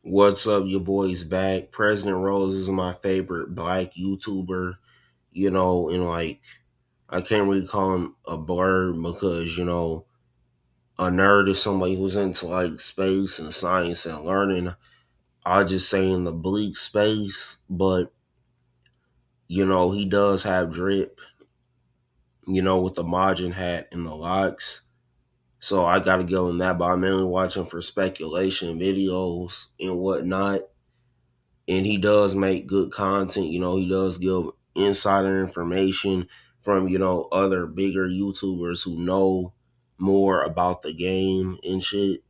What's up, your boy's back. President Rose is my favorite black YouTuber, and like I can't really call him a blurb because, a nerd is somebody who's into like space and science and learning. I just say in the bleak space, but he does have drip, with the Majin hat and the locks. So I gotta go in that, but I'm mainly watching for speculation videos and whatnot. And he does make good content. He does give insider information from other bigger YouTubers who know more about the game and shit.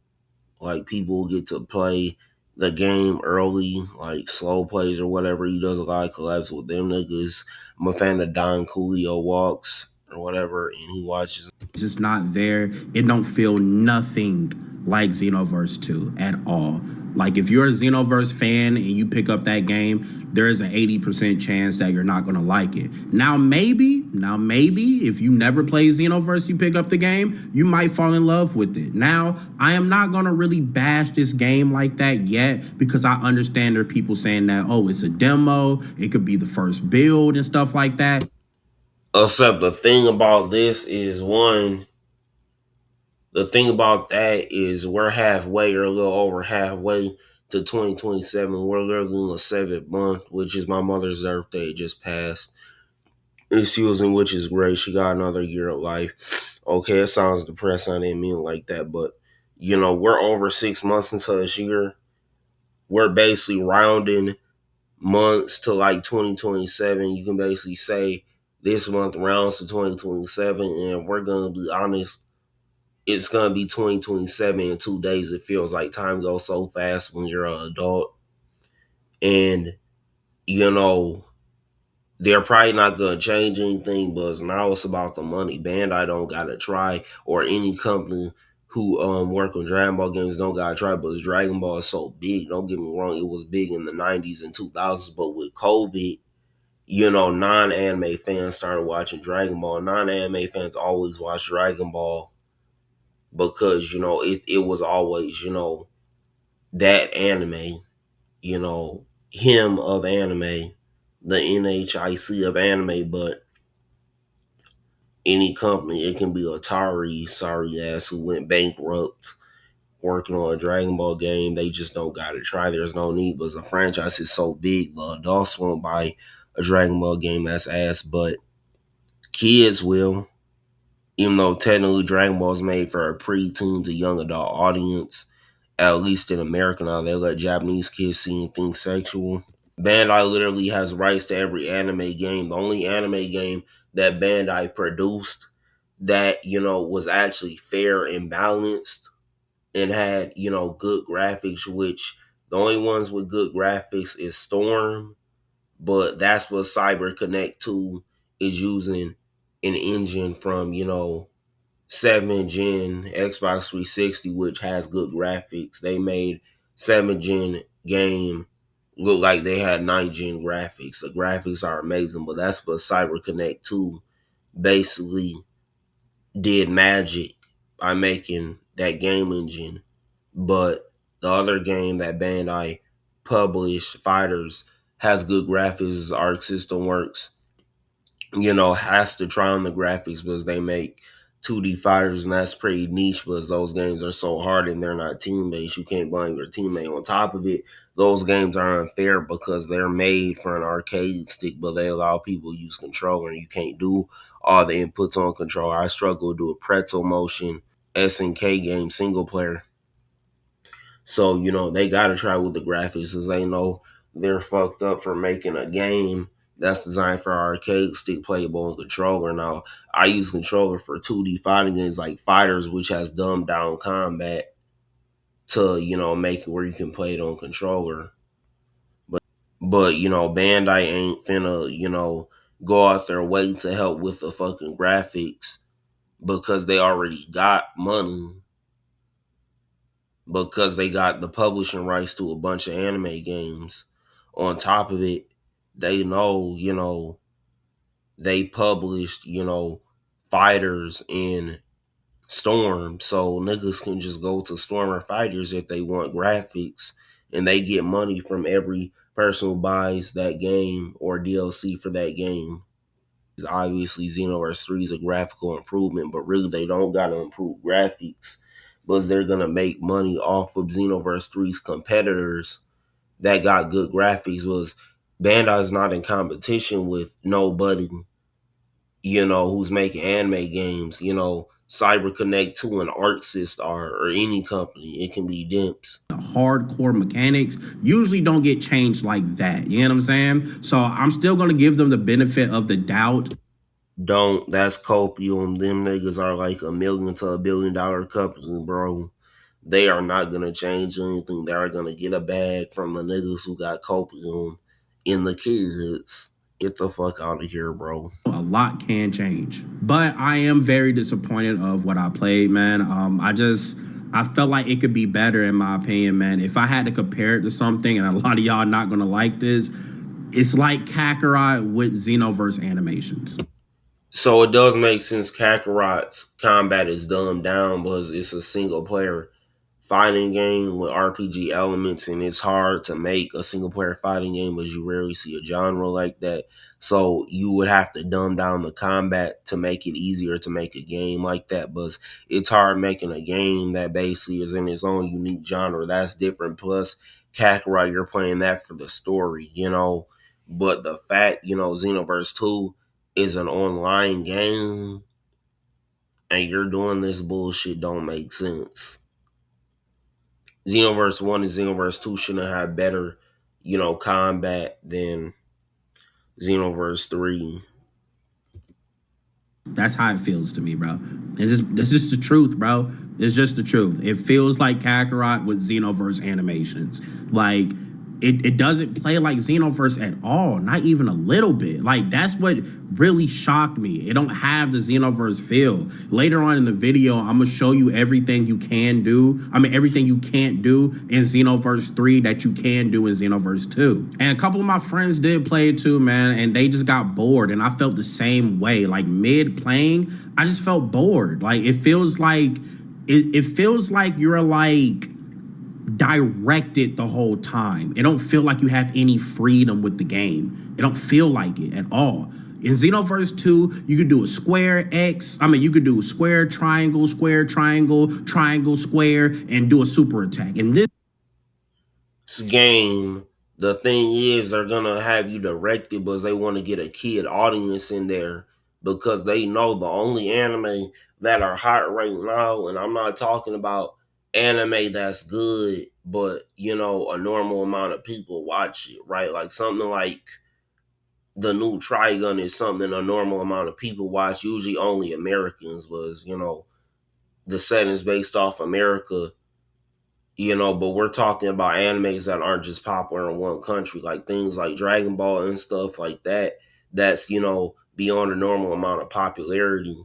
Like people get to play the game early, like slow plays or whatever. He does a lot of collabs with them niggas. I'm a fan of Don Coolio walks or whatever, and he watches. Just not there. It don't feel nothing like Xenoverse 2 at all. Like if you're a Xenoverse fan and you pick up that game, there's an 80% chance that you're not gonna like it. Now maybe if you never play Xenoverse, you pick up the game, you might fall in love with it. Now, I am not gonna really bash this game like that yet because I understand there are people saying that, oh, it's a demo, it could be the first build and stuff like that. Except the thing about this is the thing about that is we're halfway or a little over halfway to 2027. We're literally in the seventh month, which is my mother's birthday. It just passed. And she was in, which is great. She got another year of life. Okay, it sounds depressing. I didn't mean it like that, but we're over 6 months into this year. We're basically rounding months to like 2027. You can basically say this month rounds to 2027, and we're gonna be honest, it's gonna be 2027 in 2 days. It feels like time goes so fast when you're an adult, and you know they're probably not gonna change anything. But now it's about the money. Bandai don't gotta try, or any company who work on Dragon Ball games don't gotta try. But Dragon Ball is so big. Don't get me wrong, it was big in the 90s and 2000s, but with COVID, non-anime fans started watching Dragon Ball. Non-anime fans always watch Dragon Ball because it was always that anime, him of anime, the NHIC of anime. But any company, it can be Atari, sorry ass, who went bankrupt working on a Dragon Ball game. They just don't gotta try. There's no need. But the franchise is so big, the adults won't buy a Dragon Ball game that's ass, but kids will. Even though technically Dragon Ball is made for a pre-teen to young adult audience, at least in America now, they let Japanese kids see anything sexual. Bandai literally has rights to every anime game. The only anime game that Bandai produced that, was actually fair and balanced and had, good graphics, which the only ones with good graphics is Storm, but that's what Cyber Connect 2 is using an engine from, 7th gen Xbox 360, which has good graphics. They made 7th gen game look like they had 9th gen graphics. The graphics are amazing, but that's what Cyber Connect 2 basically did magic by making that game engine. But the other game that Bandai published, Fighters, has good graphics. Arc System Works, has to try on the graphics because they make 2D fighters, and that's pretty niche because those games are so hard and they're not team based. You can't blame your teammate. On top of it, those games are unfair because they're made for an arcade stick, but they allow people to use controller, and you can't do all the inputs on controller. I struggle to do a pretzel motion SNK game single player. So, they got to try with the graphics because they know they're fucked up for making a game that's designed for arcade stick playable on controller. Now, I use controller for 2D fighting games like Fighters, which has dumbed down combat to, make it where you can play it on controller. But, Bandai ain't finna, go out their way to help with the fucking graphics because they already got money, because they got the publishing rights to a bunch of anime games. On top of it, they know, they published, Fighters in Storm. So niggas can just go to Storm or Fighters if they want graphics and they get money from every person who buys that game or DLC for that game. Obviously, Xenoverse 3 is a graphical improvement, but really they don't gotta improve graphics because they're gonna make money off of Xenoverse 3's competitors that got good graphics. Was Bandai's not in competition with nobody, who's making anime games, CyberConnect 2 and ArtSys are, or any company. It can be Dimps. The hardcore mechanics usually don't get changed like that. You know what I'm saying? So I'm still gonna give them the benefit of the doubt. Don't. That's copium. Them niggas are like $1 million to $1 billion company, bro. They are not gonna change anything. They are gonna get a bag from the niggas who got copium in the kids. Get the fuck out of here, bro. A lot can change, but I am very disappointed of what I played, man. I felt like it could be better in my opinion, man. If I had to compare it to something, and a lot of y'all not gonna like this, it's like Kakarot with Xenoverse animations. So it does make sense Kakarot's combat is dumbed down because it's a single player fighting game with RPG elements, and it's hard to make a single player fighting game as you rarely see a genre like that. So you would have to dumb down the combat to make it easier to make a game like that. But it's hard making a game that basically is in its own unique genre. That's different. Plus, Kakarot, you're playing that for the story. But the fact, Xenoverse 2 is an online game and you're doing this bullshit don't make sense. Xenoverse 1 and Xenoverse 2 shouldn't have better, combat than Xenoverse 3. That's how it feels to me, bro. It's just the truth, bro. It's just the truth. It feels like Kakarot with Xenoverse animations. Like it doesn't play like Xenoverse at all, not even a little bit. Like that's what really shocked me. It don't have the Xenoverse feel. Later on in the video, I'm gonna show you everything you can do. I mean, everything you can't do in Xenoverse 3 that you can do in Xenoverse 2. And a couple of my friends did play it too, man, and they just got bored. And I felt the same way. Like mid playing, I just felt bored. Like it feels like it feels like you're like directed the whole time. It don't feel like you have any freedom with the game. It don't feel like it at all. In Xenoverse 2, you could do a square X. I mean, you could do square, triangle, triangle, square, and do a super attack. And this Game, the thing is, they're gonna have you directed because they want to get a kid audience in there because they know the only anime that are hot right now, and I'm not talking about anime that's good, but a normal amount of people watch it, right? Like something like the new Trigun is something a normal amount of people watch. Usually, only Americans was the settings based off America. But we're talking about animes that aren't just popular in one country, like things like Dragon Ball and stuff like that. That's beyond a normal amount of popularity.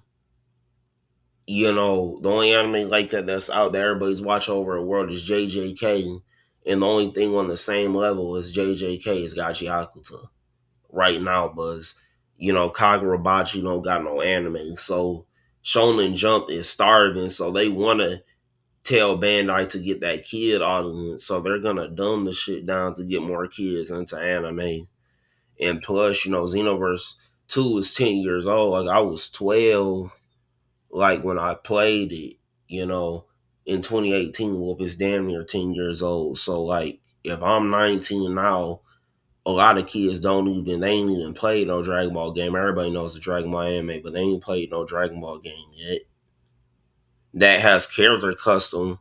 The only anime like that that's out there everybody's watching over the world is JJK, and the only thing on the same level as JJK is Gachi Hakuta right now. Buzz, Kagurabachi don't got no anime, so Shonen Jump is starving, so they want to tell Bandai to get that kid audience, so they're gonna dumb the shit down to get more kids into anime. And plus, Xenoverse 2 is 10 years old. Like I was 12, like when I played it, in 2018. Well, it's damn near 10 years old. So like if I'm 19 now, a lot of kids they ain't even played no Dragon Ball game. Everybody knows the Dragon Ball anime, but they ain't played no Dragon Ball game yet. That has character custom